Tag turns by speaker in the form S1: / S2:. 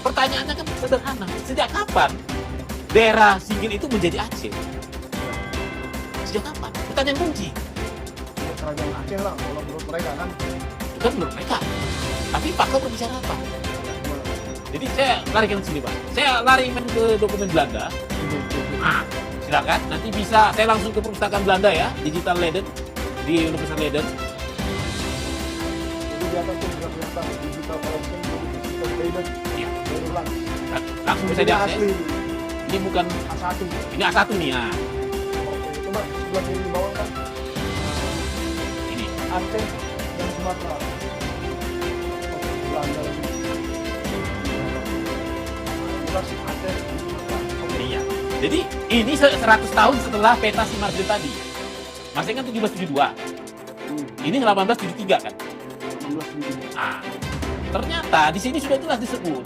S1: pertanyaannya kan sederhana. Sejak kapan daerah Sigil itu menjadi Aceh? Sejak kapan? Pertanyaan kunci.
S2: Kerajaan Aceh lah kalau menurut mereka kan.
S1: Bukan menurut mereka. Tapi fakta berbicara apa? Jadi saya larikan ke sini, Pak. Saya lari ke dokumen Belanda. Nah, silakan. Nanti bisa saya langsung ke perpustakaan Belanda ya, Digital Leiden di Universitas Leiden.
S2: Jadi di atas itu juga kelihatan digital collection, digital Leiden.
S1: Iya.
S2: Berulang.
S1: Langsung bisa
S2: Jadi
S1: diakses.
S2: asli
S1: Ini bukan
S2: A1.
S1: ini A1 nih ya.
S2: Oke, coba sebelah kiri bawah kan
S1: Ini.
S2: Aceh dan Sumatera. Oke, Belanda lagi. Jelas Aceh dan Sumatera. Oke.
S1: Iya. Jadi ini 100 tahun setelah peta Simarjo tadi. Masih kan 1772. Ini 1873 kan?
S2: 16
S1: Ah. Ternyata di sini sudah jelas disebut